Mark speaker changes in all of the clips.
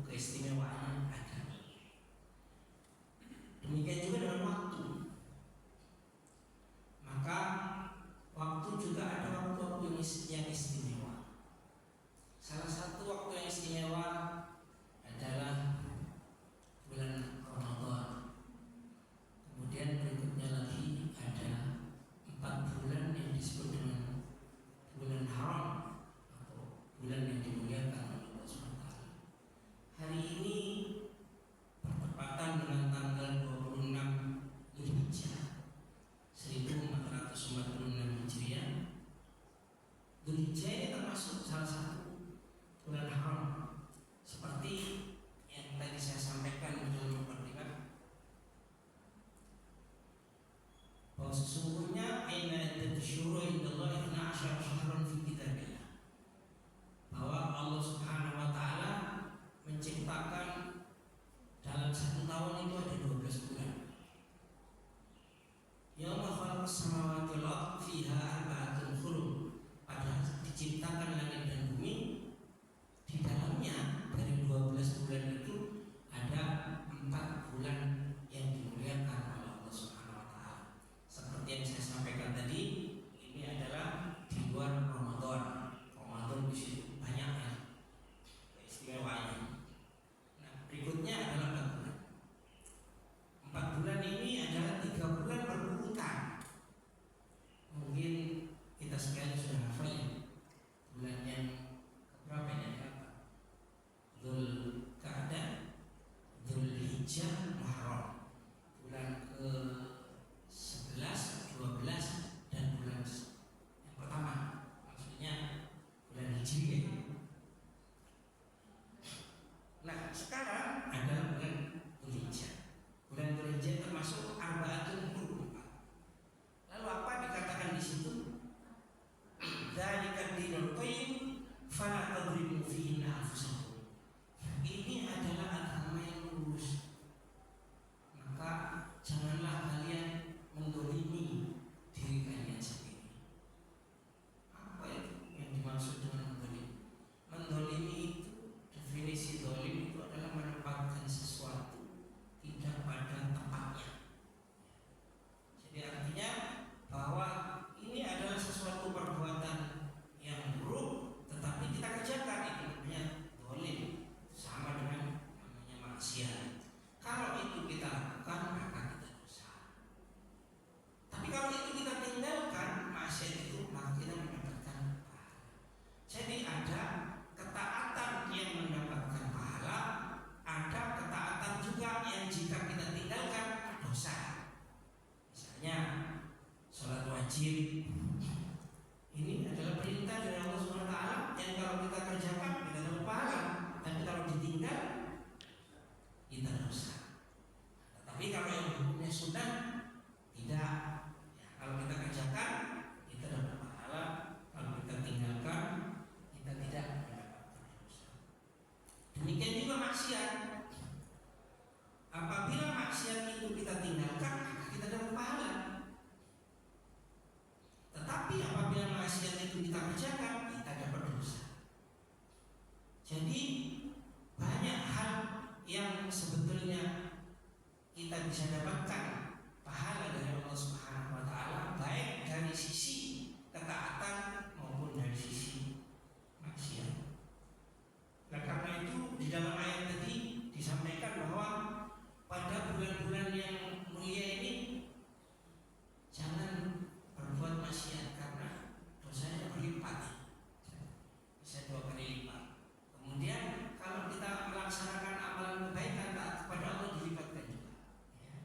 Speaker 1: keistimewaannya ada. Demikian juga dengan waktu. Maka waktu juga ada waktu-waktu yang istimewa. Salah satu waktu yang istimewa adalah bulan Ramadan. Kemudian berikutnya lagi ada 4 bulan yang disebut dengan bulan haram atau bulan yang dimuliakan oleh Allah SWT. Hari ini bertepatan dengan tanggal 26 Dzulhijjah 1446 Hijriah. Dzulhijjah ini termasuk salah satu bulan haram, seperti yang tadi saya sampaikan di dalam mukadimah, bahwa sesungguhnya inna syuhura indallahi 12 syahran fi kitabillah, bahwa Allah Subhanahu wa taala menciptakan dalam 1 tahun itu ada 12 bulan. Yauma khalaqas samawati wal ardh fiha arba'atun hurum, pada diciptakan langit dan bumi, di dalamnya dari 12 bulan itu ada 4 bulan yang dimuliakan oleh Allah Subhanahu wa taala. Seperti yang saya sampaikan tadi, ini adalah di luar Ramadan. Ramadan di situ banyak ya keistimewaannya. Nah, berikutnya adalah 4 bulan. 4 bulan ini adalah 3 bulan berurutan. Mungkin kita sekalian sudah hafal ya. Bulan yang berapa ini? Dzulqa'dah, Dzulhijjah, Muharram. Bulan ke-11, 12 dan bulan yang pertama, maksudnya bulan Hijriah. Nah, sekarang adalah bulan Dzulhijjah. Bulan Dzulhijjah termasuk arba'atun hurum. Lalu apa dikatakan di situ? Dzalika dinul qayyim fala tadrimu fihi anfusakum. Ini adalah agama yang lurus. Maka janganlah kalian mendolimi diri kalian sendiri. Apa itu yang dimaksud dengan mendolimi? Mendolimi itu, definisi dolim itu adalah menempatkan sesuatu tidak pada tempatnya. Jadi artinya bahwa ini adalah sesuatu perbuatan yang buruk, tetapi kita kerjakan, itu namanya dolim, sama dengan namanya maksiat. Kalau itu kita lakukan maka kita dosa. Tapi kalau itu kita tinggalkan, maksiat itu, maka kita mendapatkan pahala. Jadi ada ketaatan yang mendapatkan pahala, ada ketaatan juga yang jika kita tinggalkan dosa. Misalnya sholat wajib, ini adalah perintah dari Allah SWT yang kalau kita kerjakan kita dapat pahala, tapi kalau ditinggal kita dosa. Tapi kalau yang hukumnya sunnah tidak, ya, kalau kita kerjakan kita dapat pahala, kalau kita tinggalkan kita tidak mendapatkan dosa. Demikian juga maksiat. Apabila maksiat itu kita tinggalkan, kita dapat pahala. Tetapi apabila maksiat itu kita kerjakan, kita dapat dosa. Jadi banyak hal yang sebetulnya kita bisa dapatkan pahala dari Allah Subhanahu wa taala, baik dari sisi ketaatan maupun dari sisi maksiat. Nah, karena itu di dalam ayat tadi disampaikan bahwa pada bulan-bulan yang mulia ini jangan berbuat maksiat karena dosanya berlipat, bisa 2 kali lipat. Kemudian kalau kita melaksanakan amalan kebaikan taat kepada Allah dilipatkan juga. Ya.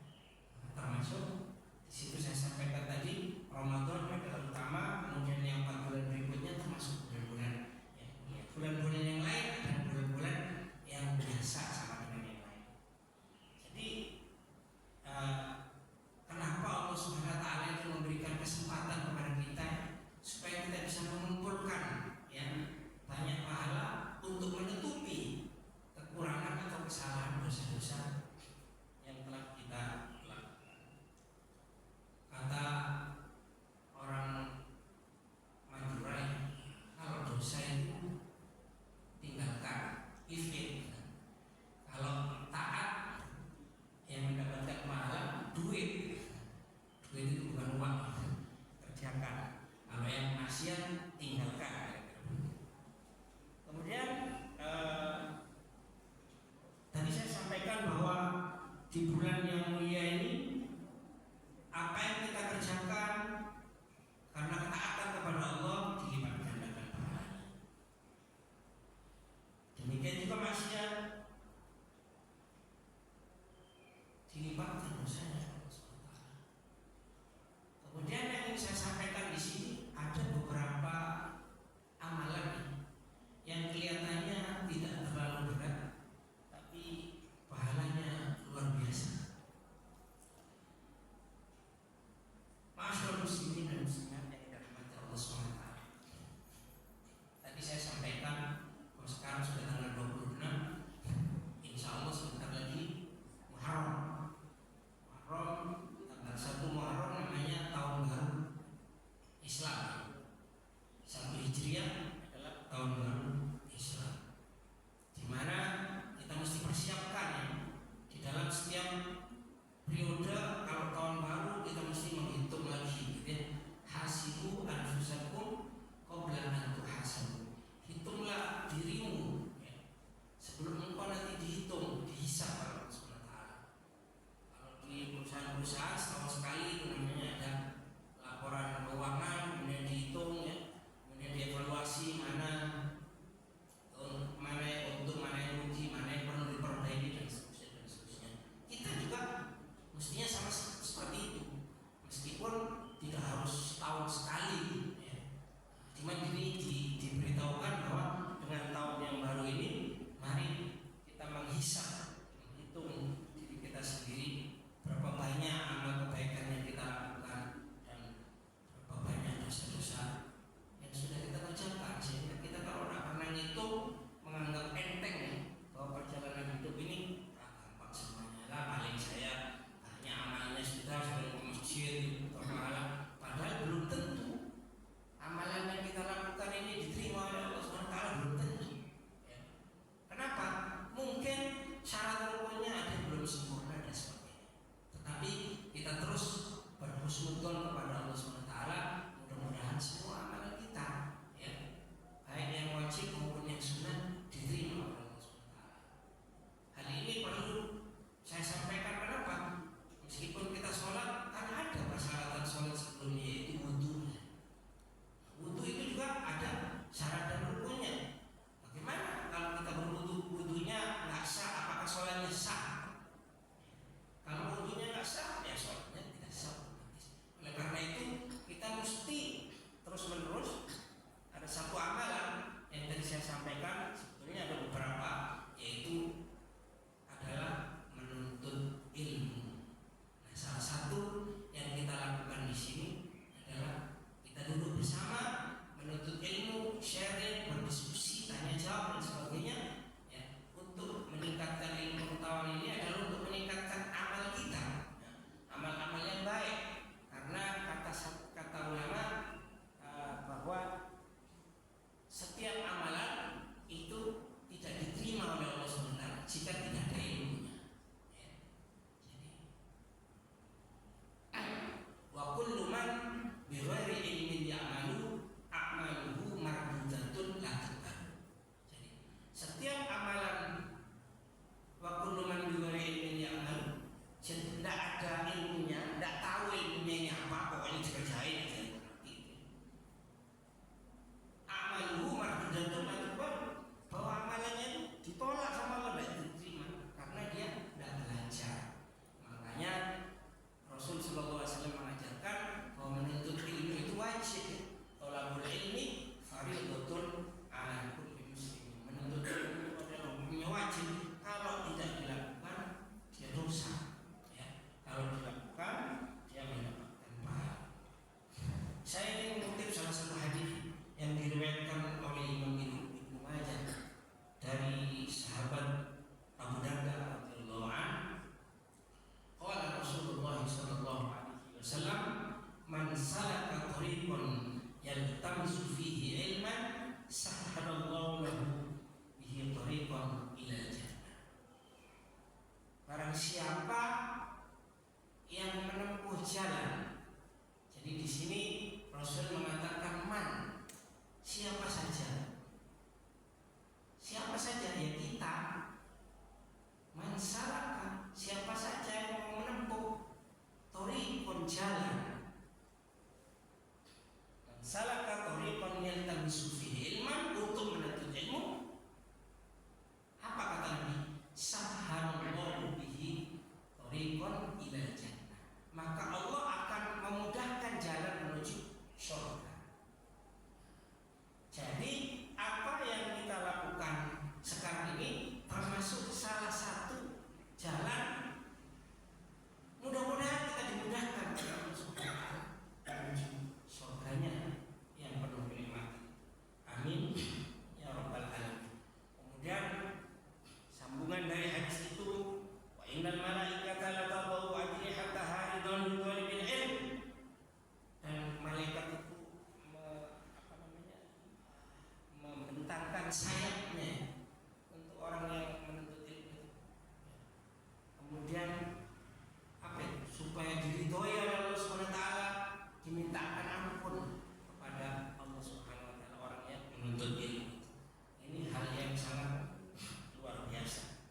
Speaker 1: sampaikan sebetulnya ada beberapa, yaitu adalah menuntut ilmu. Nah, salah satu yang kita lakukan di sini adalah kita duduk bersama menuntut ilmu, sharing, berdiskusi, tanya jawab dan sebagainya, ya, untuk meningkatkan ilmu pengetahuan ini adalah untuk meningkatkan amal kita, ya, amal-amal yang baik. Karena kata ulama bahwa setiap amalan itu tidak diterima oleh Allah SWT jika tidak ada ilmunya. Ya. Jadi, wa kullu man bighairi ilmin ya'malu a'maluhu mardudatun la tuqbal. Jadi, setiap amalan wa kullu man bighairi ilmin ya'malu, jadi tidak ada ilmunya, tidak tahu ilmunya ini apa, pokoknya dikerjain aja. Amaluhu mardudatun la tuqbal, bahwa amalannya ditolak sama Allah, tidak diterima karena dia tidak belajar. Makanya Rasul Sallallahu Alaihi Wasallam mengajarkan bahwa menuntut ilmu itu wajib. Thalabul ilmi fardhatun 'ala kulli muslim. Menuntut ilmu adalah hukumnya wajib. Kalau tidak dilakukan, dia dosa. Ya. Kalau dilakukan, dia mendapatkan pahala. Saya ingin mengutip salah satu hadis yang diriwayatkan oleh Imam Ibnu Majah dari sahabat Abu Darda radhiyallahu anhu. Qala Rasulullah sallallahu alaihi wasallam, man salaka tariqan yaltamisu fihi ilman sahhalallahu lahu bihi tariqan ila jannah. Barang siapa yang menempuh jalan. Jadi di sini Rasul mengatakan man, siapa saja. Siapa saja, ya kita. Man salaka, siapa saja yang mau menempuh thariqan jalan. Man salaka thariqan yaltamisu fihi ilman, untuk menuntut ilmu. Apa kata Nabi? Sahhalallahu bihi thariqan ila jannah. Maka Allah akan memudahkan jalan menuju surga. Jadi apa yang kita lakukan sekarang ini termasuk salah satu jalan. Mudah-mudahan kita dimudahkan untuk menuju surganya yang penuh nikmat. Amin ya rabbal alamin. Kemudian sambungan dari hadis itu, wa innal malaikata la tadau ajnihataha ridwan bil ilm. Dan malaikat itu membentangkan sayapnya untuk orang yang menuntut ilmu. Kemudian apa itu? Supaya diridhoi oleh Allah Subhanahu wa taala, dimintakan ampun kepada Allah Subhanahu wa taala orang yang menuntut ilmu. Ini hal yang sangat luar biasa.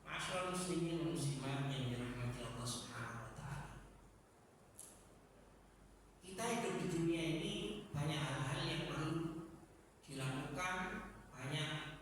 Speaker 1: Ma'asyiral muslimin wal muslimat yang dirahmati Allah Subhanahu wa taala. Kita hidup di dunia ini banyak hal-hal yang perlu dilakukan, banyak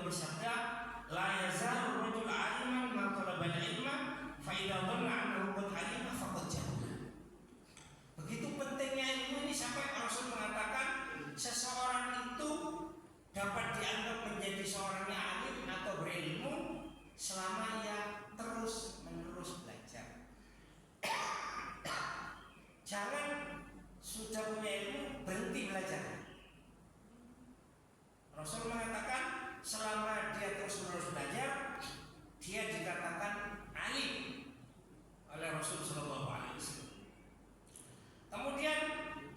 Speaker 1: bersabda, la yazalu rajul aliman ma talaba ilma fa idza dhanna annahu qad alima faqad jahula. Begitu pentingnya ilmu ini sampai Rasul mengatakan seseorang itu dapat dianggap menjadi seorang yang alim atau berilmu selama ia terus menerus belajar. Jangan sudah punya ilmu berhenti belajar. Rasul mengatakan selama dia terus menerus belajar, dia dikatakan alim oleh Rasul Shallallahu Alaihi Wasallam. Kemudian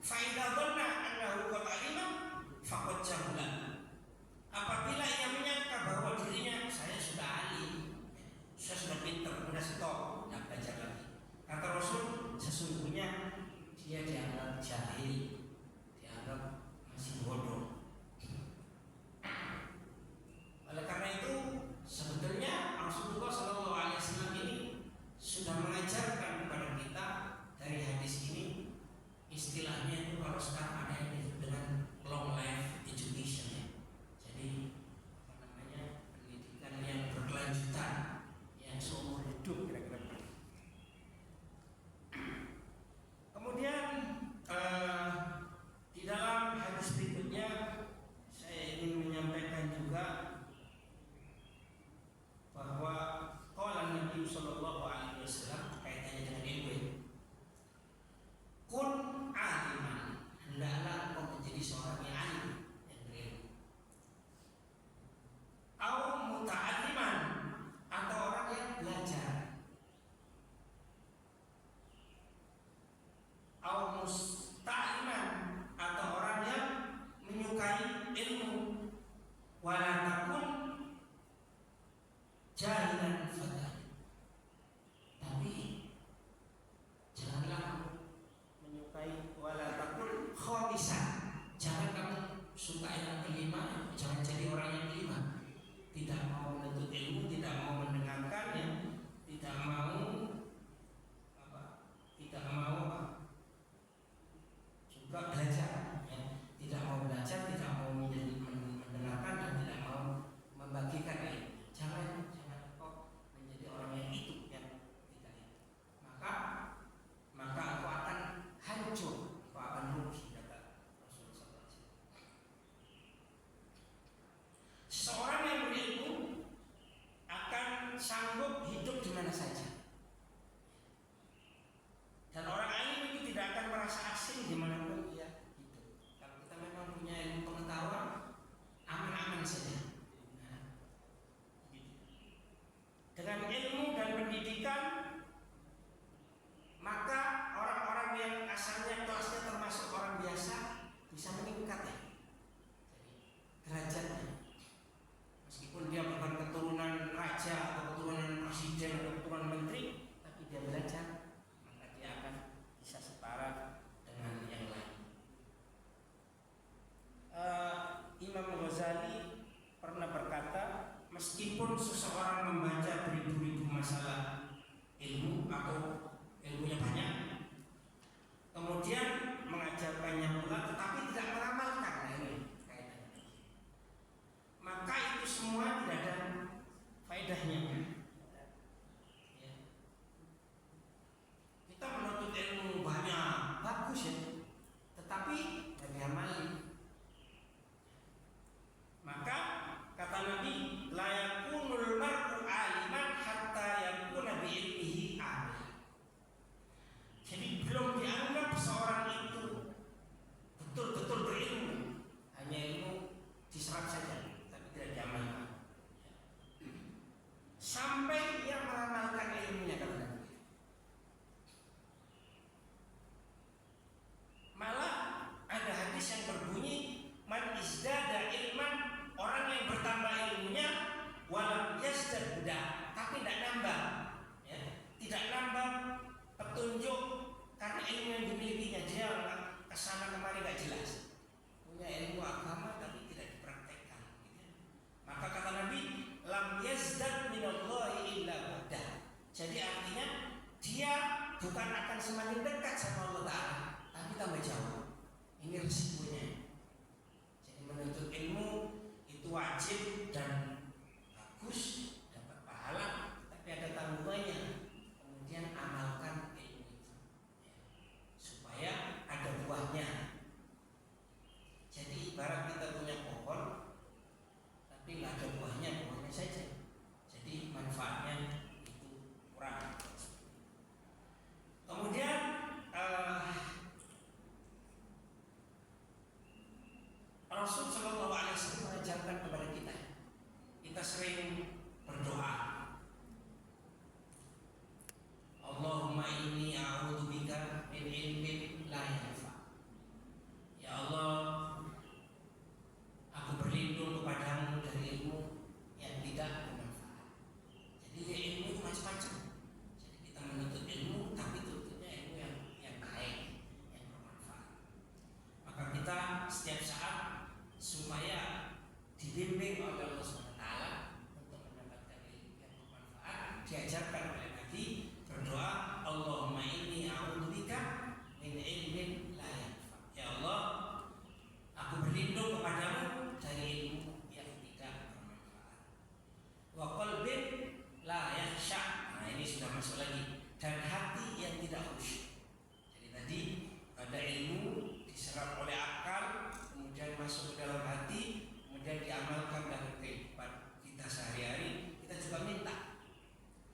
Speaker 1: faida dhanna annahu qad alima faqad jahula. Apabila ia menyangka bahwa dirinya saya sudah alim, saya sudah pintar, sudah stop, tidak belajar lagi. Kata Rasul, sesungguhnya dia dianggap jahil, dianggap masih bodoh. Oleh karena itu, sebetulnya Rasulullah SAW ini sudah mengajarkan kepada kita dari hadis ini, istilahnya itu kalau sekarang ada yang disebut dengan long life education ya. Jadi apa namanya, pendidikan yang berkelanjutan, yang seumur hidup kira-kira. Kemudian di dalam hadis berikutnya saya ingin menyampaikan juga bahwa qala Nabi sallallahu alaihi wasallam kaitannya dengan ilmu. Kun aliman, hendaklah engkau menjadi seorang yang alim, yang berilmu. Au muta'alliman, atau orang yang belajar. Au musta'liman, atau orang yang menyukai ilmu. Wala takun jahilan fadhan, tapi janganlah menyukai wala takun khamisan, jangan kamu suka yang kelima, jangan jadi orang yang kelima, tidak mau menuntut ilmu, tidak mau mendengarkannya, tidak mau juga belajar ya. Tidak mau belajar, tidak mau mendengarkan, dan tidak mau membagikan ilmu. Jangan kok menjadi orang yang itu, yang tidak itu. Maka aku akan hancur, aku akan rugi, kata Rasulullah SAW. Seorang yang berilmu akan sanggup hidup di mana saja. Dan orang alim itu tidak akan merasa asing dimanapun dia hidup. Kalau kita memang punya ilmu pengetahuan, aman-aman saja. Dengan ilmu dan pendidikan, maka orang-orang yang asalnya kelasnya termasuk orang biasa bisa meningkat ya. Jadi derajatnya, meskipun dia bukan keturunan raja atau keturunan presiden atau keturunan menteri, tapi dia belajar, maka dia akan bisa setara dengan yang lain. Imam Ghazali pernah berkata, meskipun seseorang membaca beribu-ribu masalah ilmu atau ilmunya banyak, kemudian mengajarkannya pula, tetapi tidak mengamalkan, ini kaitannya, maka itu semua tidak ada faedahnya. Ya. Kita menuntut ilmu banyak, bagus ya, tetapi tidak diamali. Maka kata Nabi, la yakunul mar'u aliman hatta yakuna bi ilmihi alim. Jadi belum dianggap seorang itu betul-betul berilmu, hanya ilmu diserap saja, tapi tidak diamalkan. Sampai ia mengamalkan ilmunya, kata Nabi. Malah ada hadis yang berbunyi, man izdada ilman, orang yang bertambah ilmunya, walam yazdad huda, tapi tidak nambah, ya, tidak nambah petunjuk karena ilmu yang dimilikinya, dia kesana kemari tidak jelas, punya ilmu agama tapi tidak dipraktekkan, gitu. Maka kata Nabi, lam yazdad minallahi illa huda. Jadi artinya dia bukan akan semakin dekat sama Allah Ta'ala, tapi tambah jauh. Ini risikonya. Jadi menuntut ilmu itu wajib dan Shallallahu Alaihi Wasallam mengajarkan kepada kita. Kita sering berdoa, Allahumma inni a'udzubika min ilmin la yanfa. Ya Allah, aku berlindung kepadamu dari ilmu yang tidak bermanfaat. Jadi ilmu itu macam-macam. Jadi kita menuntut ilmu, tapi tuntutnya ilmu yang baik, yang bermanfaat. Maka kita setiap saat supaya dibimbing oleh Allah SWT untuk mendapatkan ilmu yang bermanfaat, diajarkan oleh Nabi berdoa, Allahumma inni a'udzubika min ilmin la yanfa. Ya Allah, aku berlindung kepadamu dari ilmu yang tidak bermanfaat. Wa qalbin la yakhsha. Nah, ini sudah masuk lagi. Dan hati yang tidak khusyuk. Jadi tadi ada ilmu diserap oleh akal, kemudian masuk ke dalam hati, kemudian diamalkan dalam kehidupan kita sehari-hari. Kita juga minta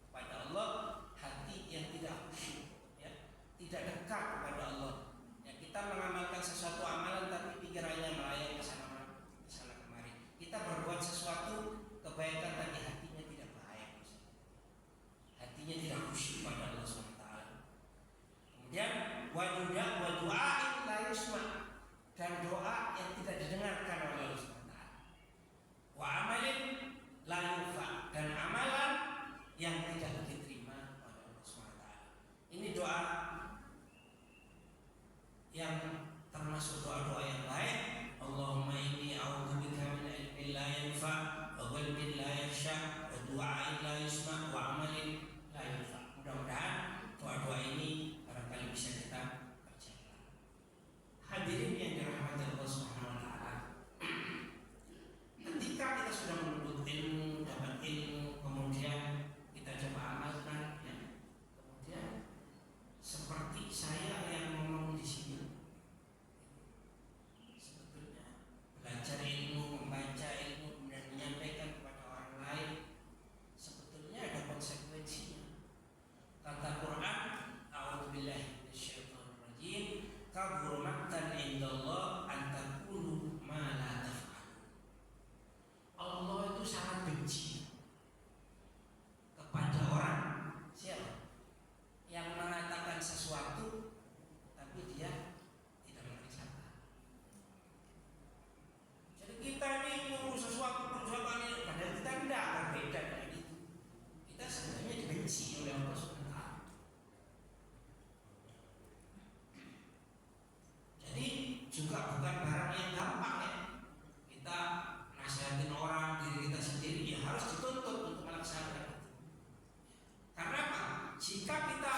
Speaker 1: kepada Allah hati yang tidak khusyuk, ya, tidak dekat kepada Allah. Ya, kita mengamalkan sesuatu amalan tapi pikirannya melayang ke sana kemari. Kita berbuat sesuatu kebaikan tapi hatinya tidak baik, hatinya tidak khusyuk pada Allah SWT. Kemudian wa du'ain la yusma, dan doa yang tidak didengarkan oleh Allah SWT. Wa amalin la yufa, dan amalan yang tidak diterima oleh Allah SWT. Ini doa yang termasuk doa-doa yang baik. Allahumma inni a'udzubika min ilmin la yanfa wa qalbin la yakhsha wa du'ain la yusma wa amalin la yanfa. Mudah-mudahan doa-doa ini barangkali bisa kita kerjakan. Hadirin yang dirahmati Allah Subhanahu wa taala. Ketika kita sudah menuntut ilmu, dapat ilmu, kemudian kita coba amalkan, ya. Kemudian seperti saya yang ngomong di sini, sebetulnya belajar ilmu, membaca ilmu, kemudian menyampaikan kepada orang lain, sebetulnya ada konsekuensinya. Kata Quran, a'udzubillahi minasyaitonir rajim, kabura maqtan indallah an taqulu ma la taf'alun. Allah itu sangat benci kepada orang siapa yang mengatakan sesuatu tapi dia tidak mengerjakan. Jadi kita ini ngurus sesuatu perjuangan ini, padahal kita tidak berbeda dengan itu. Kita sebenarnya dibenci oleh Allah SWT. Jadi juga bukan barang yang gampang, ya. Kita nasihatin orang, diri kita sendiri, ya harus dituntut untuk melaksanakan itu. Karena apa? Jika kita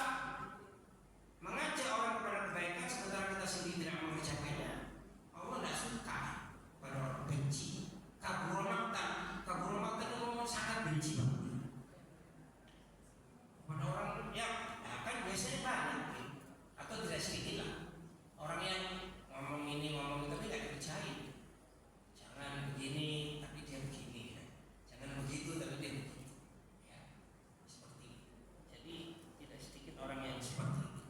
Speaker 1: mengajak orang kepada kebaikan sementara kita sendiri tidak mengerjakannya, Allah tidak suka pada orang, benci. Kaburomaktan itu sangat benci banget pada orang, ya kan biasanya banyak, atau tidak sedikit lah orang yang ngomong ini ngomong itu tapi tidak dikerjain. Jangan begini tapi dia begini, ya. Jangan begitu tapi dia begitu, ya. Seperti itu. Jadi tidak sedikit orang yang seperti itu.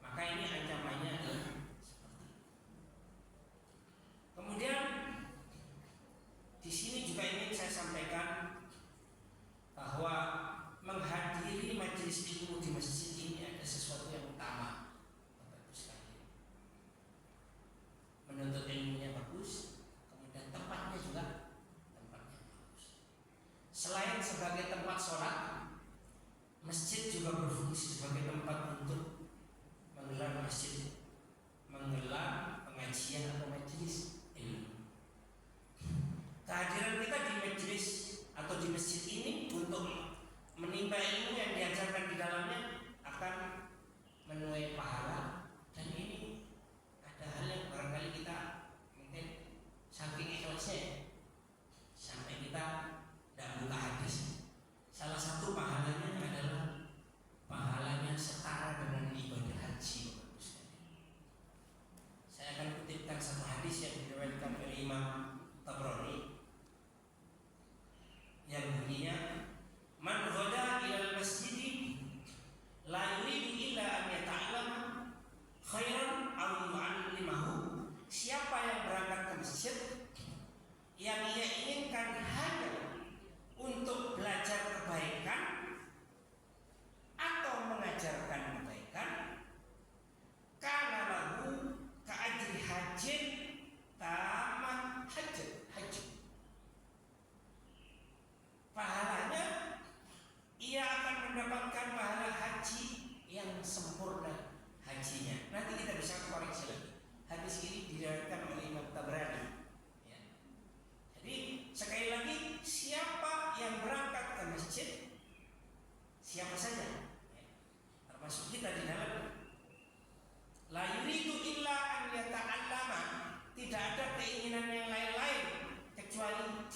Speaker 1: Maka ini ancamannya adalah seperti itu. Kemudian di sini juga ingin saya sampaikan bahwa menghadiri majelis ilmu di masjid ini ada sesuatu yang utama. Bapak Ibu sekalian, menuntut ilmunya bagus, kemudian tempatnya juga tempatnya bagus. Selain sebagai tempat sholat, masjid juga berfungsi sebagai tempat untuk menggelar pengajian atau majelis ilmu. Kehadiran kita di majelis atau di masjid ini untuk menimba ilmu yang diajarkan di dalamnya akan menuai pahala, dan ini ada hal yang barangkali kita mungkin saking ikhlasnya sampai kita tidak buka hadis. Salah satu pahalanya adalah pahalanya setara dengan ibadah haji. Saya akan kutipkan satu hadis yang diriwayatkan oleh Imam Tabrani yang bunyinya, man ghada ilal masjid la yuridu illa an yata'allama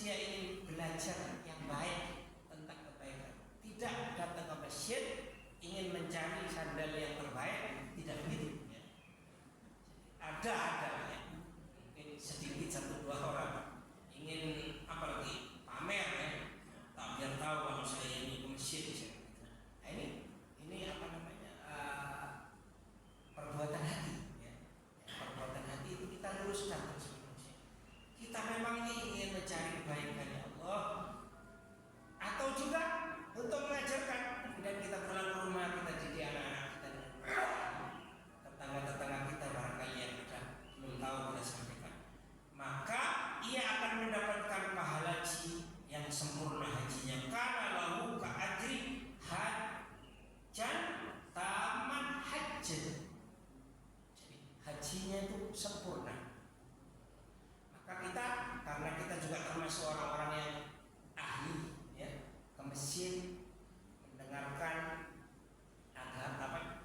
Speaker 1: dia ingin belajar yang baik tentang kebaikan. Tidak datang ke masjid ingin mencari sandal yang terbaik, tidak begitu. Ya. Ada ya. Mungkin sedikit satu dua orang ingin apa lagi pamer ya, tak biar tahu kalau saya ini ke masjid. Nah, ini apa namanya perbuatan hati. Ya. Perbuatan hati itu kita luruskan terus. Kita memang ini ingin mencari kebaikan ya Allah, atau juga untuk mengajarkan, kemudian kita pulang ke rumah, kita jadi anak-anak kita, tetangga-tetangga kita barangkali yang kita belum tahu kita sampaikan, maka ia akan mendapatkan pahala haji yang sempurna hajinya, karena lahu ka ajri hajjan taman hajj. Jadi hajinya itu sempurna. Maka kita, karena kita juga termasuk orang-orang yang ahli ya, ke masjid mendengarkan apa namanya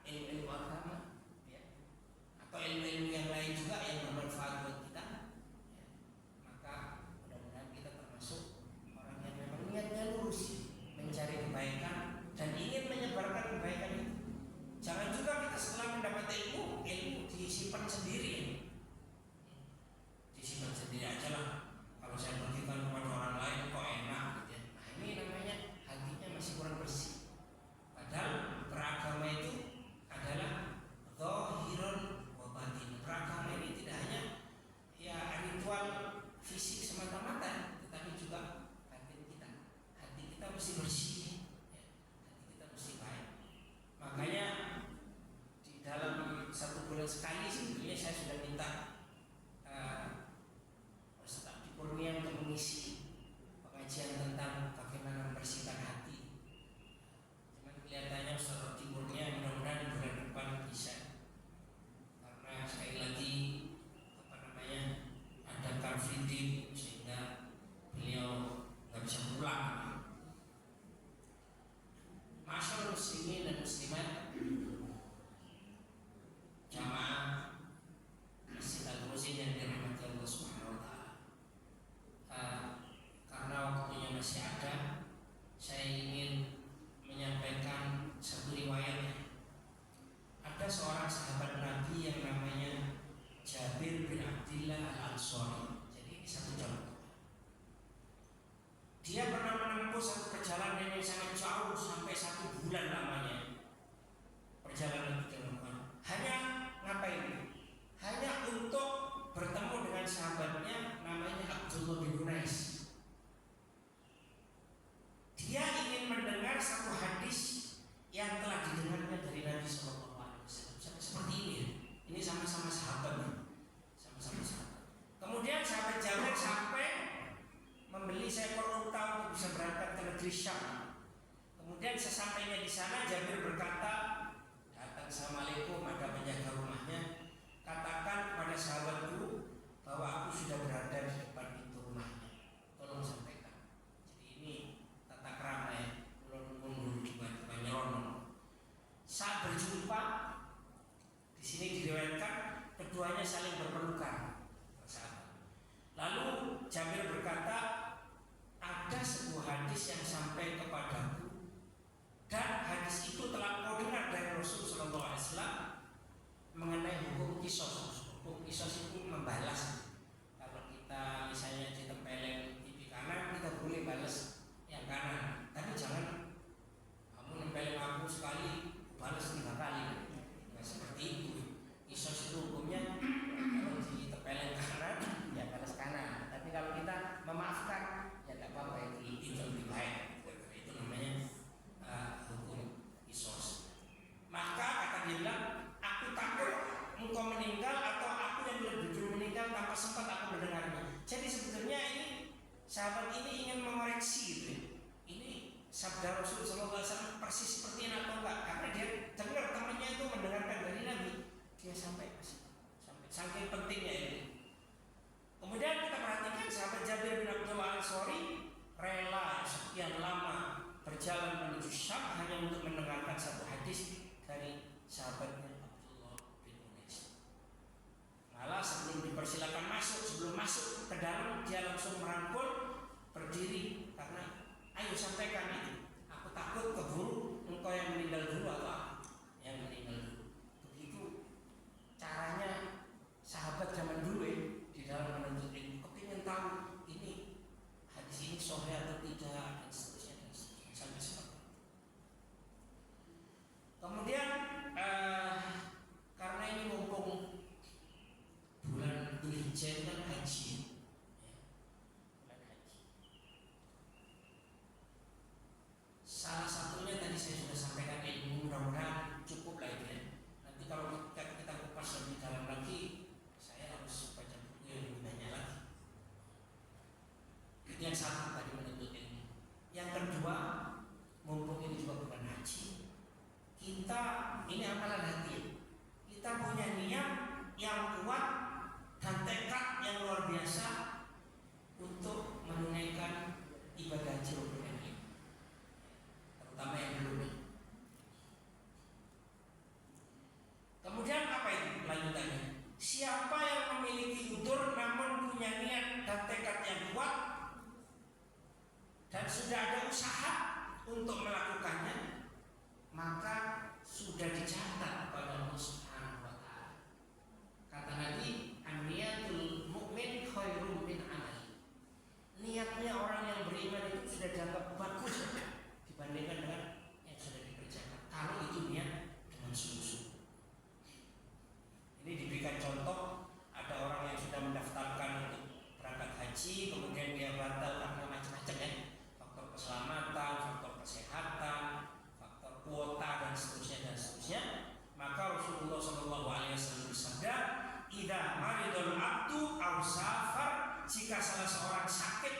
Speaker 1: ilmu agama ya, atau ilmu yang lain juga yang bermanfaat buat kita ya, maka mudah-mudahan kita termasuk orang yang memang niatnya lurus mencari kebaikan dan ingin menyebarkan kebaikan itu. Jangan juga kita setelah mendapat ilmu disimpan sendiri, disimpan sendiri aja lah. Kalau saya bagikan kepada orang lain kok enak gitu ya. Nah ini namanya hatinya masih kurang bersih. Padahal beragama itu adalah zahirun wa batin. Beragama ini tidak hanya ya ritual fisik semata-mata, tetapi juga batin kita. Hati kita mesti bersih ya. Hati kita mesti baik. Makanya di dalam 1 bulan sekali sebetulnya saya sudah minta Ustaz di Kurnia untuk mengisi pengajian tentang bagaimana membersihkan hati. Cuman kelihatannya Ustaz di Kurnia mudah-mudahan bulan depan bisa, karena sekali lagi apa namanya ada car free day sehingga beliau nggak bisa pulang. Masyaallah muslimin dan muslimat, jamaah Masjid Al-Husain yang dirahmati Allah Subhanahu wa taala. Karena waktunya masih ada, saya ingin menyampaikan satu riwayat. Ada seorang sahabat Nabi yang namanya Jabir bin Abdillah Al-Ansari. Jadi ini satu contoh. Dia pernah menempuh satu perjalanan yang sangat jauh sampai 1 bulan lamanya. Perjalanan itu dilakukan. Hanya ngapain? Hanya untuk bertemu dengan sahabatnya namanya Abdullah bin Unais. Dia ingin mendengar satu hadis yang telah didengarnya dari Nabi Sallallahu Alaihi Wasallam. Seperti ini. Ini sama-sama sahabat. Sama-sama sahabat. Kemudian sahabat Jabir sampai membeli seekor unta untuk bisa berangkat ke negeri Syam. Kemudian sesampainya di sana Jabir berkata, datang assalamualaikum, ada penjaga rumahnya, katakan kepada sahabatku bahwa aku sudah berada di depan pintu rumahnya, tolong sampaikan. Jadi ini tata krama ya, ulun tiba-tiba nyeron. Saat berjumpa di sini diriwayatkan keduanya saling berpelukan. Lalu Jabir berkata, ada sebuah hadis yang sampai kepadaku dan hadis itu telah kau dengar dari Rasul Sallallahu Alaihi Wasallam mengenai hukum kisos. Hukum kisos itu membalas. Kalau kita misalnya ditempelin pipi kanan, kita boleh balas yang kanan. Tapi jangan kamu nempelin aku sekali, balas 3 kali. Nah, seperti itu. Kisos itu hukumnya kalau ditempelin kanan, ya balas kanan. Tapi kalau kita memaafkan, ya tidak apa-apa, itu lebih baik. Itu namanya hukum kisos. Maka kata dia bilang, aku takut engkau meninggal atau aku yang lebih dulu meninggal tanpa sempat aku mendengarnya. Jadi sebetulnya ini sahabat ini ingin mengoreksi gitu. Ini sabda Rasul Sallallahu Alaihi Wasallam persis seperti ini atau enggak? Karena dia dengar temannya itu mendengarkan dari Nabi, dia sampai saking pentingnya ini. Kemudian kita perhatikan sahabat Jabir bin Abdullah Al-Ansari rela sekian lama berjalan menuju Syam hanya untuk mendengarkan satu hadis dari sahabatnya Abdullah bin Unais. Malah sebelum dipersilakan masuk sebelum masuk ke dalam dia langsung merangkul, berdiri, karena ayo sampaikan itu. Aku takut keburu engkau yang meninggal dulu atau aku yang meninggal dulu. Begitu caranya sahabat zaman dulu di dalam menuntut ilmu. Kepingin tahu ini hadis ini sahih atau tidak dan seterusnya sampai seperti itu. Kemudian karena ini mumpung bulan Dzulhijjah itu kan haji, ya, bulan haji. Salah satunya tadi saya sudah sampaikan ilmu, mudah-mudahan cukup lah itu ya. Nanti kalau kita kupas lebih dalam lagi, saya harus baca buku yang lebih banyak lagi. Itu yang satu tadi menuntut ilmu. Yang kedua, mumpung ini juga bulan haji, kita ini amalan hati. Kita punya niat yang kuat dan tekad yang luar biasa untuk menunaikan ibadah haji rukun ini, terutama yang belum. Kemudian apa itu lanjutannya? Siapa yang memiliki udzur namun punya niat dan tekad yang kuat dan sudah ada usaha untuk melakukannya, maka sudah dicatat pada Allah Subhanahu wa taala. Kata Nabi, an-niyatul mu'min khairum min amali. Niatnya orang yang beriman itu sudah dianggap bagus dibandingkan dengan yang sudah dikerjakan. Kalau itu niat dengan sungguh-sungguh. Ini diberikan contoh, ada orang yang sudah mendaftarkan untuk berangkat haji, kemudian dia batal karena macam-macam ya, faktor keselamatan, faktor kesehatan, faktor kuota dan seterusnya. Maka Rasulullah SAW bersabda, "Idza maridul abdu aw safar," jika salah seorang sakit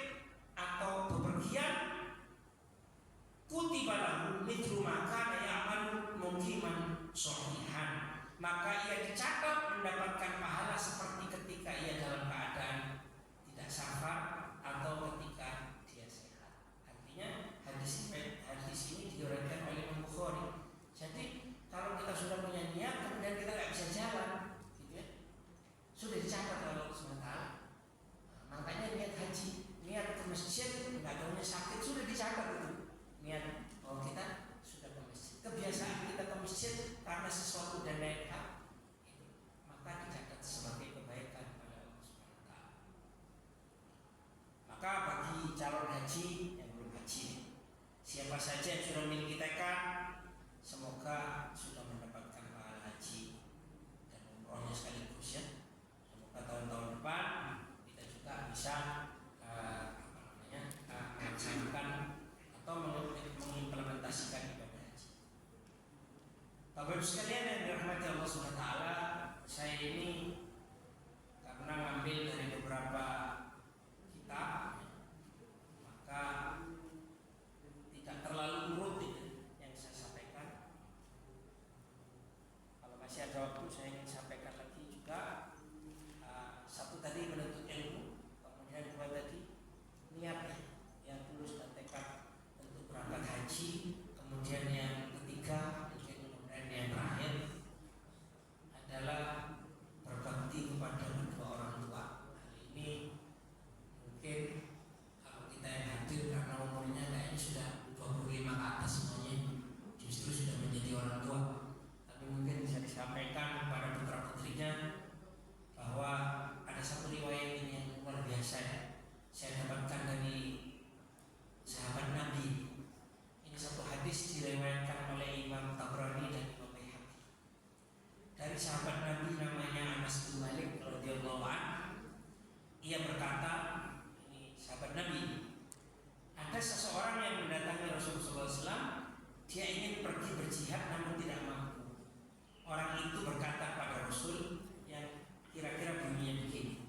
Speaker 1: atau bepergian, kutiba lahu mithlu ma kana ya'malu muqiman shahihan, maka ia dicatat mendapatkan pahala seperti ketika ia dalam keadaan tidak safar atau ketika dia sehat. Artinya hadis ini diriwayatkan oleh Imam Bukhari. Jadi kalau kita sudah punya niat kemudian kita nggak bisa jalan, gitu ya, sudah dicatat oleh Allah SWT. Makanya niat haji, niat ke masjid, nggak tahunya sakit, sudah dicatat itu niat bahwa kita sudah ke masjid. Kebiasaan kita ke masjid karena sesuatu dan lain hal, maka dicatat sebagai kebaikan pada Allah SWT. Maka bagi calon haji yang belum haji, siapa saja yang sudah memiliki tekad, semoga sudah mendapatkan pahala haji dan umrohnya sekaligus ya. Semoga tahun-tahun depan kita juga bisa melaksanakan atau mengimplementasikan ibadah haji. Bapak Ibu sekalian yang dirahmati Allah SWT, saya ini karena ngambil dari beberapa kitab, maka tidak terlalu urut yang saya sampaikan. Kalau masih ada waktu saya ingin sampaikan lagi juga. Satu tadi menuntut ilmu, kemudian dua tadi niatnya yang tulus dan tekad untuk berangkat haji, kemudian yang ketiga dan yang terakhir adalah berbakti kepada kedua orang tua. Hal ini mungkin kalau kita yang hadir karena umurnya kayaknya sudah 25 ke atas semuanya, justru sudah menjadi orang tua. Tapi mungkin bisa disampaikan kepada putra putrinya bahwa ada satu riwayat ini yang luar biasa ya, saya dapatkan dari sahabat Nabi. Ini satu hadis diriwayatkan oleh Imam Tabrani dan Imam Baihaqi. Dari sahabat Nabi namanya Anas bin Malik radhiyallahu anhu, ia berkata, ini sahabat Nabi, ada seseorang yang mendatangi Rasulullah SAW, dia ingin pergi berjihad namun tidak mampu. Orang itu berkata pada Rasul yang kira-kira bunyinya begini,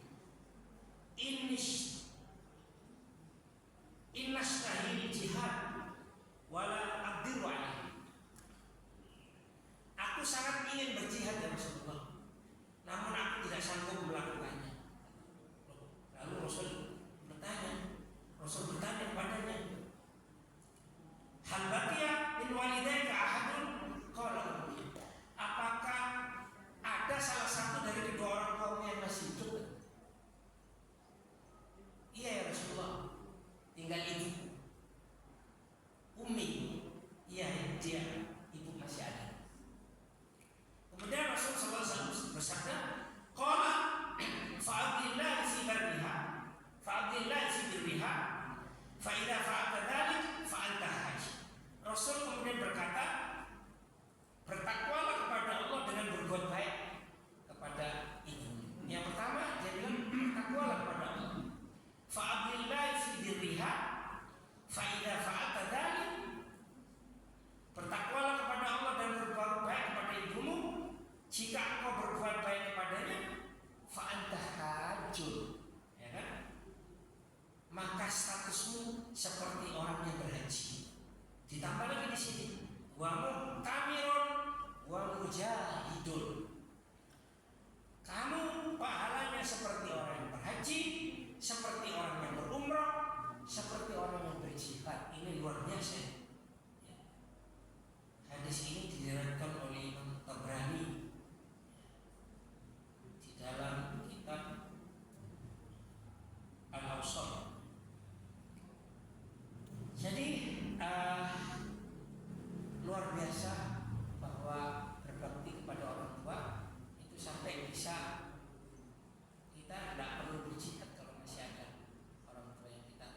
Speaker 1: fa'abdillah fi birriha fa idza fa'alta dzalik fa anta haji. Rasul kemudian berkata, bertakwalah kepada Allah dengan berbuat baik kepada ibu. Yang pertama dia bilang bertakwalah kepada Allah. Fa'abdillah fi birriha fa idza fa'alta dzalik, bertakwalah kepada Allah dan berbuat baik kepada ibumu. Jika engkau berbuat baik kepadanya, fa anta hajjun, ya kan? Maka statusmu seperti orang yang berhaji. Ditambah lagi di sini, wa mu'tamirun wa mujahidun. Kamu pahalanya seperti orang yang berhaji, seperti orang yang berumrah, seperti orang yang berjihad. Ini luar biasa. Hadis ini diriwayatkan oleh Imam Tabrani di dalam kitab Al-Awsat. Jadi luar biasa bahwa berbakti kepada orang tua itu sampai bisa kita tidak perlu berjihad kalau masih ada orang tua yang kita,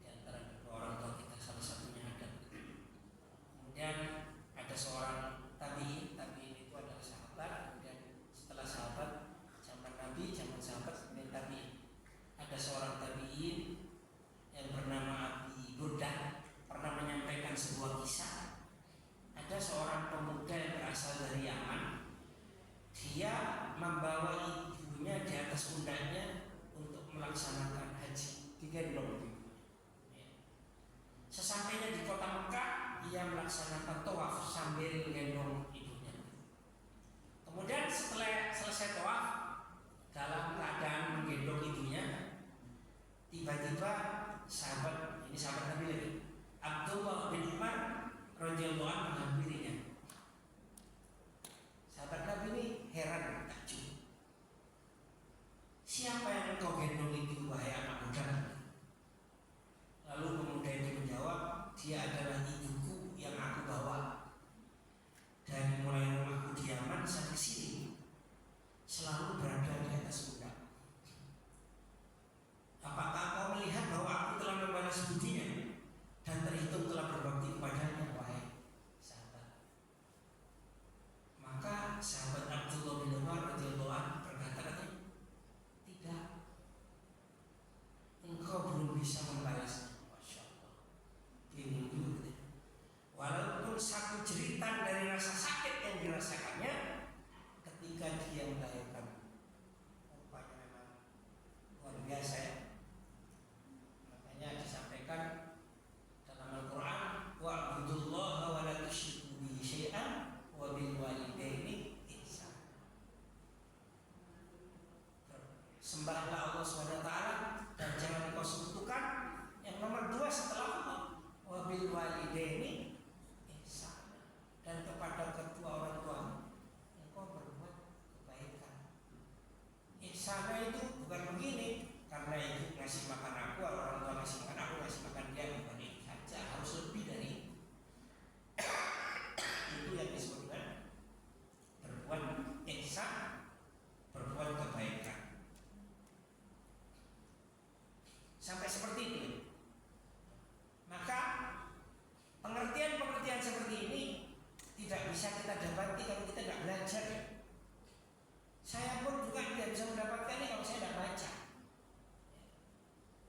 Speaker 1: di antara kedua orang tua kita salah satunya ada. Kemudian ada seorang tabi'in itu adalah sahabat. Kemudian setelah sahabat, zaman Nabi, zaman sahabat, kemudian tabi'in. Ada seorang tabi'in yang bernama Abi Burdah pernah menyampaikan sebuah kisah. Ada seorang pemuda yang berasal dari Yaman. Dia membawa ibunya di atas pundaknya untuk melaksanakan haji. Digendong. Sesampainya di kota Mekah, ia melaksanakan tawaf sambil menggendong ibunya. Kemudian setelah selesai tawaf, dalam keadaan menggendong ibunya, tiba-tiba sahabat Nabi lagi, Abdullah bin Umar radhiyallahu anhu menghampirinya. Sahabat Nabi ini heran, takjub. Siapa yang engkau gendong itu, wahai anak muda? Lalu pemuda itu menjawab, dia adalah ibuku yang aku bawa dari mulai rumahku di Yaman sampai sini, selalu berada di atas pundak. Apakah kau melihat bahwa aku telah membalas budinya dan terhitung telah berbakti kepadanya, wahai sahabat? Maka sahabat Abdullah bin Umar radhiyallahu anhu berkata, tidak, engkau belum bisa membalasnya. Masya Allah, bingung juga. Walaupun satu jeritan dari rasa sakit yang dirasakannya ketika dia melahirkan, rupanya memang luar biasa ya. Makanya disampaikan dalam Al-Quran, wa'budullaha wa la tusyriku bihi syai'an wa bil walidaini ihsana. Sembahlah Allah SWT dan jangan kau sekutukan. Yang nomor 2 setelah Allah, wa bil walidaini ihsana, dan kepada kedua orang tua engkau berbuat kebaikan. Ihsana itu bukan begini, karena itu ngasih makan aku, orang tua ngasih makan aku, ngasih makan dia, bukan itu saja, harus lebih dari itu yang disebutkan berbuat ihsan, berbuat kebaikan. Sampai seperti itu. Maka pengertian-pengertian seperti ini tidak bisa kita dapati kalau kita tidak belajar. Saya pun juga tidak bisa mendapatkan ini kalau saya tidak baca.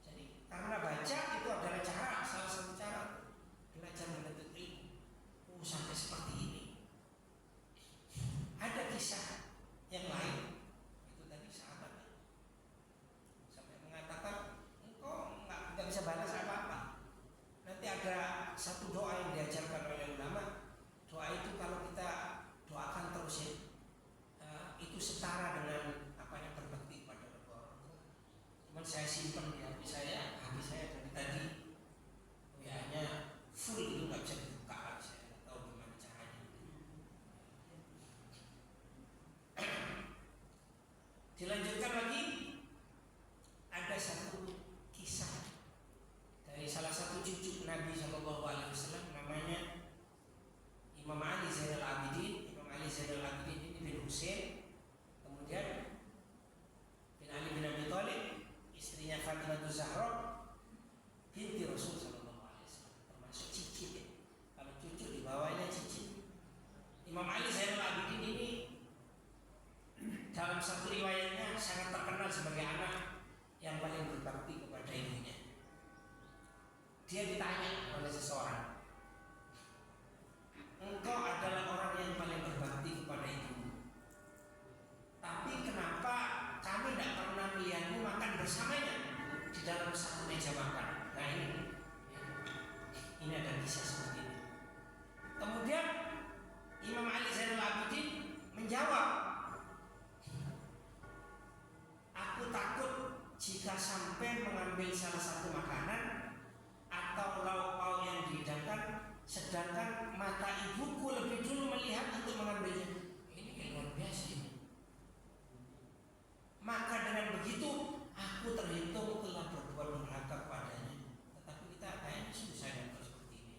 Speaker 1: Jadi karena baca itu adalah cara, salah satu cara belajar menuntut ilmu. Sampai seperti ini. Ada kisah yang lain. Itu tadi sahabat sampai mengatakan, engkau nggak bisa balas apa-apa. Nanti ada satu doa yang diajarkan oleh ulama. Doa itu kalau kita doakan terus ya, itu setara dengan apa yang berbakti pada kedua orang tua. Cuman saya simpan di HP saya dari tadi WA-nya full, itu nggak bisa dibuka lagi. Saya nggak tahu gimana caranya. Dilanjutkan lagi, ada satu kisah dari salah satu cucu Nabi SAW, namanya Imam Ali Zainal Abidin. Imam Ali Zainal Abidin ini bin Husain, kemudian bin Ali bin Abi Thalib, istrinya Fatimah Dia ditanya oleh seseorang, engkau adalah orang yang paling berbakti kepada ibumu, tapi kenapa kami tidak pernah melihatmu makan bersamanya di dalam satu meja makan? Nah ini ada kisah seperti ini. Kemudian Imam Ali Zainal Abidin menjawab, aku takut jika sampai mengambil salah satu makanan atau lauk pauk yang dihidangkan, sedangkan mata ibuku lebih dulu melihat untuk mengambilnya. Ini yang luar biasa ini. Maka dengan begitu aku terhitung telah berbuat durhaka padanya. Tetapi kita kayaknya susah untuk seperti ini.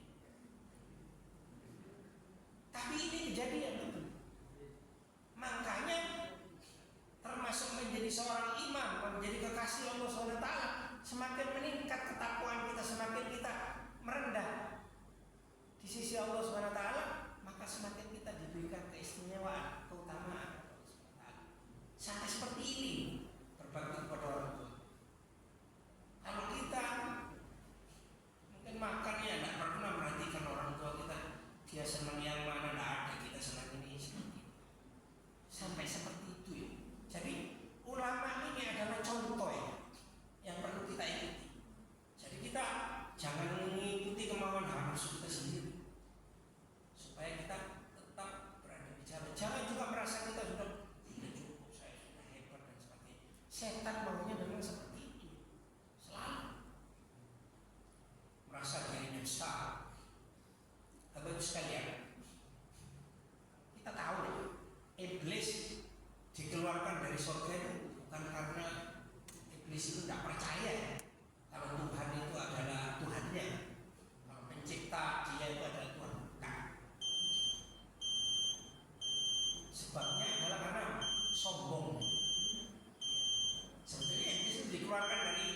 Speaker 1: Tapi ini kejadian betul. Makanya termasuk menjadi seorang imam, menjadi kekasih Allah SWT, semakin meningkat ketakwaan kita, semakin kita merendah di sisi Allah SWT, maka semakin kita diberikan keistimewaan, keutamaan. Sampai seperti ini berbakti kepada orang tua. Kalau kita mungkin makannya tidak pernah merhatikan orang tua kita, dia senang yang mana, tidak ada, kita senang ini seperti itu. Sampai seperti itu ya. Jadi ulama ini adalah contoh ya, yang perlu kita ikuti. Jadi kita jangan mengikuti kemauan nafsu kita sendiri, supaya kita tetap berada di jalan. Jangan juga merasa kita sudah cukup, saya sudah hebat dan sebagainya. Setan maunya memang seperti itu, selalu merasa dirinya besar. Bapak sekalian, kita tahu deh, iblis dikeluarkan dari surga itu bukan karena iblis itu tidak percaya kalau Tuhan itu adalah Tuhannya, kalau pencipta dia itu adalah Tuhan. Bukan. Sebabnya adalah karena sombong. Sebetulnya iblis itu dikeluarkan dari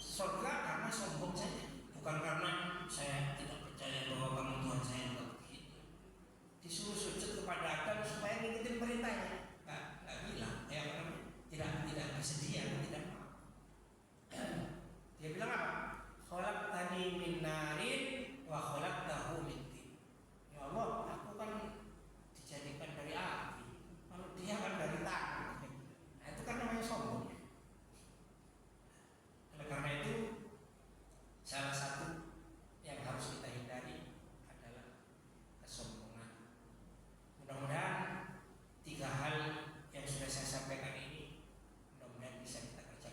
Speaker 1: surga karena sombong saja, bukan karena saya tidak percaya bahwa kamu Tuhan saya. Begitu. Disuruh sujud kepada Adam supaya ngikutin perintahnya. Nggak bilang, tidak bersedia, tidak mau. Dia bilang apa? Khalaqtani min narin wa khalaqtahu min tin. Ya Allah, aku kan dijadikan dari api, kalau dia kan dari tanah. Nah, itu kan namanya sombong. Oleh karena itu, salah satu yang harus kita hindari adalah kesombongan. Mudah-mudahan 3 hal yang sudah saya sampaikan ini mudah-mudahan bisa kita kerjakan.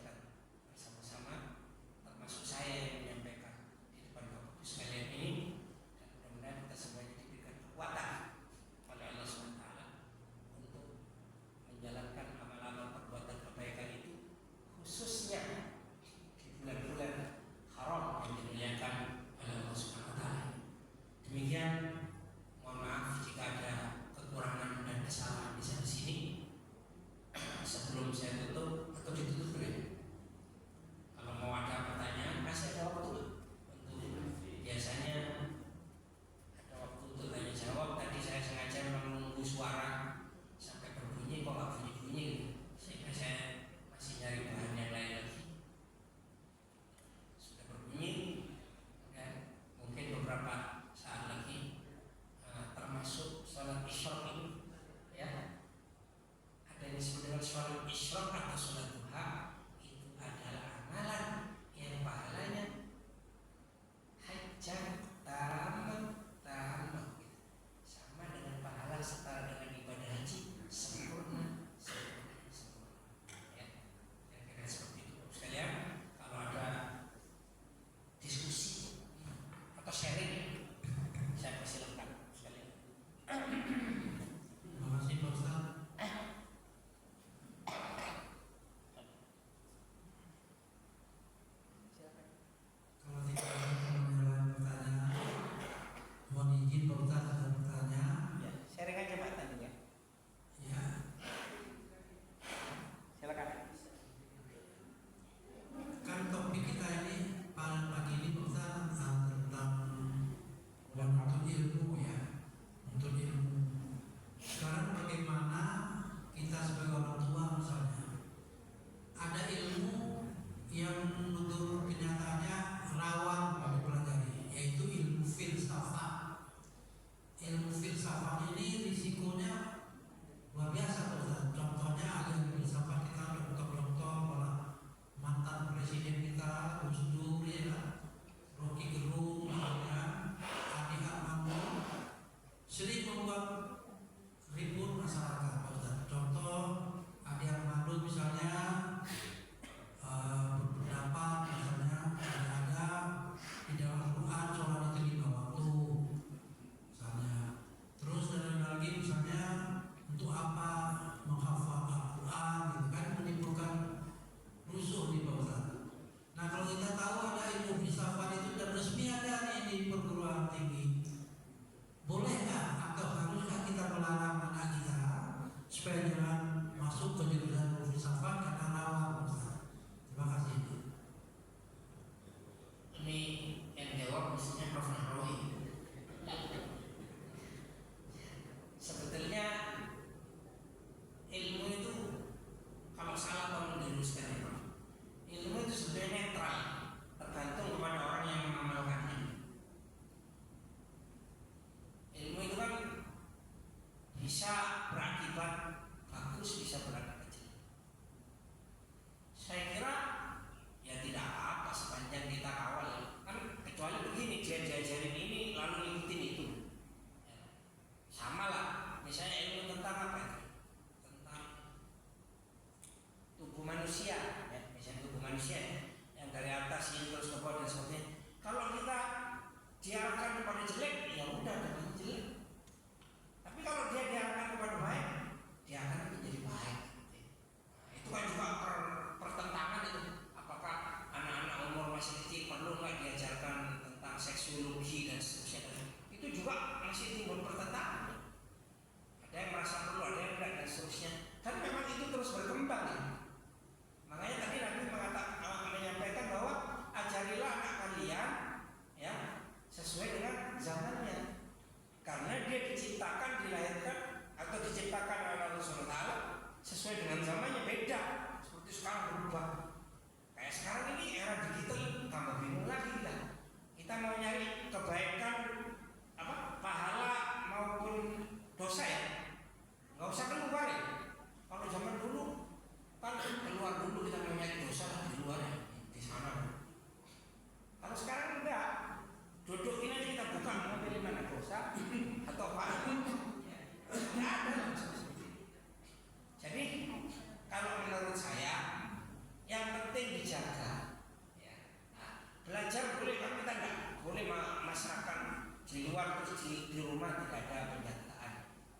Speaker 1: di rumah tidak ada penyataan,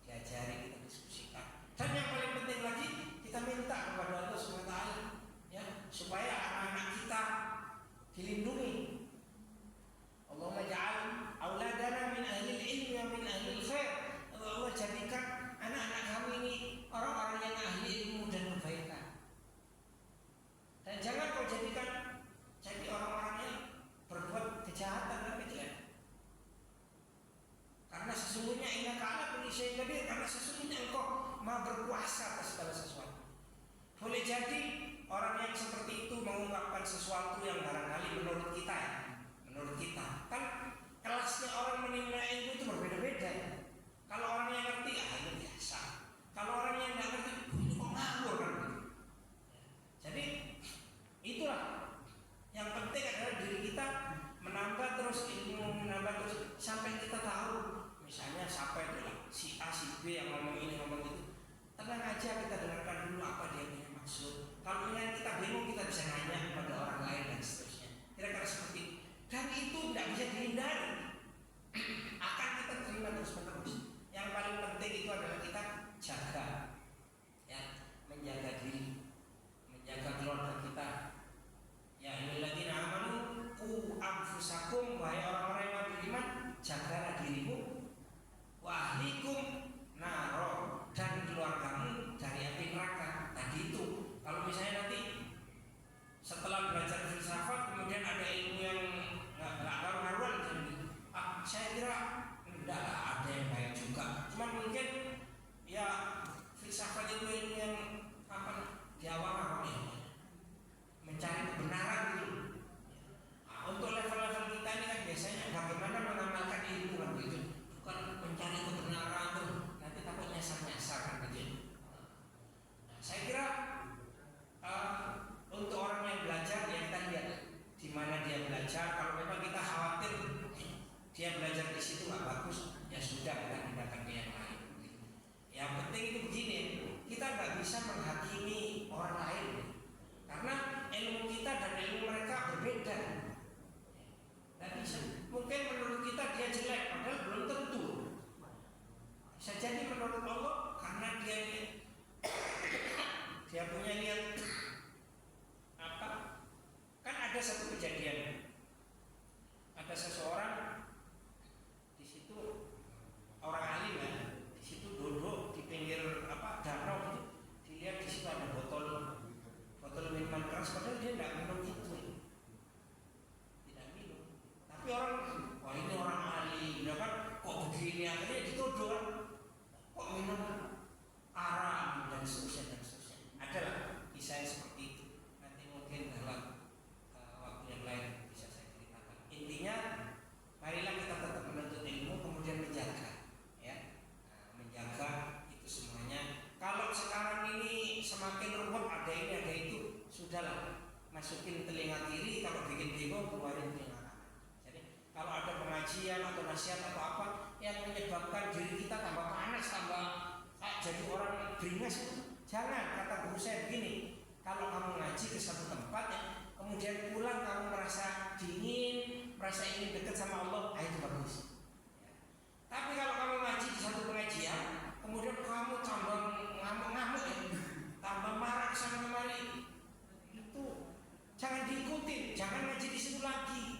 Speaker 1: diajari, kita diskusikan. Dan yang paling penting lagi, kita minta kepada Allah SWT ya, supaya anak-anak kita dilindungi. Allahumma ja'al auladana min ahlil ilmi wa min ahlil khair. Allah jadikan anak-anak kami ini orang-orang yang ahli ilmu dan kebaikan. Dan jangan kau jadikan jadi orang-orang yang berbuat kejahatan dan kejahatan. Karena sesungguhnya innaka ala kulli syai'in qadir, karena sesungguhnya engkau maha berkuasa atas segala sesuatu. Boleh jadi orang yang seperti itu mengungkapkan sesuatu yang barangkali menurut kita ya, menurut kita kan kelasnya orang menilai ilmu itu berbeda-beda ya. Kalau orang yang ngerti itu biasa. Kalau orang yang nggak ngerti, ini kok ngawur kan? Jadi itulah yang penting adalah diri kita menambah terus ilmu, menambah terus sampai kita tahu. Misalnya siapa itu lah, si A, si B yang ngomong ini ngomong itu, tenang aja kita dengarkan dulu apa dia punya maksud. Kalau yang kita bingung kita bisa nanya kepada orang lain dan seterusnya. Kira-kira seperti itu. Dan itu tidak bisa dihindari. Akan kita terima terus-menerus. Yang paling penting itu adalah kita jaga, ya, menjaga diri, menjaga keluarga kita. Ya ayyuhalladzina amanu qu anfusakum, wahai orang-orang yang beriman, jagalah dirimu, wa ahlikum naro, dan keluargamu dari api neraka. Tadi itu, kalau misalnya nanti setelah belajar filsafat kemudian ada ilmu yang nggak karu-karuan, saya kira enggak lah, ada yang baik juga. Cuman mungkin ya filsafat itu ilmu yang apa di awal ya, mencari kebenaran gitu. Nah, untuk level-level kita ini kan biasanya bagaimana mengamalkan ilmu kan gitu, bukan mencari kebenaran tuh, nanti takut nyasar-nyasar kan gitu. Nah, saya kira untuk orang yang belajar ya kita lihat di mana dia belajar. Kalau memang kita khawatir dia belajar di situ nggak bagus, ya sudah kita pindahkan ke yang lain. Yang penting itu begini, kita nggak bisa menghakimi orang lain karena ilmu kita dan ilmu mereka berbeda. Nggak bisa. Mungkin menurut kita dia jelek, padahal belum tentu. Bisa jadi menurut Allah karena dia punya niat apa? Kan ada satu kejadian, ada seseorang di situ, orang alim ya, di situ duduk di pinggir danau gitu. Dilihat di situ ada botol minuman keras, padahal dia tidak minum itu, tidak minum. Tapi orang, wah ini orang alim, ya kan? Kok begini? Akhirnya dituduh, kok minum arak dan seterusnya dan seterusnya. Adalah kisah seperti itu. Nanti mungkin dalam waktu yang lain bisa saya ceritakan. Intinya, marilah kita tetap menuntut ilmu, kemudian menjaga, ya, menjaga itu semuanya. Kalau sekarang ini semakin ruwet, ada ini ada itu, sudahlah, masukin telinga kiri, kalau bikin bingung keluarin telinga kanan. Jadi kalau ada pengajian atau nasihat atau apa yang menyebabkan diri kita tambah panas, tambah jadi orang beringas, jangan. Kata guru saya begini, kalau kamu ngaji ke satu tempat ya, kemudian pulang kamu merasa dingin, merasa ingin dekat sama Allah, itu bagus. Ya. Tapi kalau kamu ngaji di satu pengajian, kemudian kamu tambah ngamuk-ngamuk ya, tambah marah sana kemari, itu jangan diikuti, jangan ngaji di situ lagi.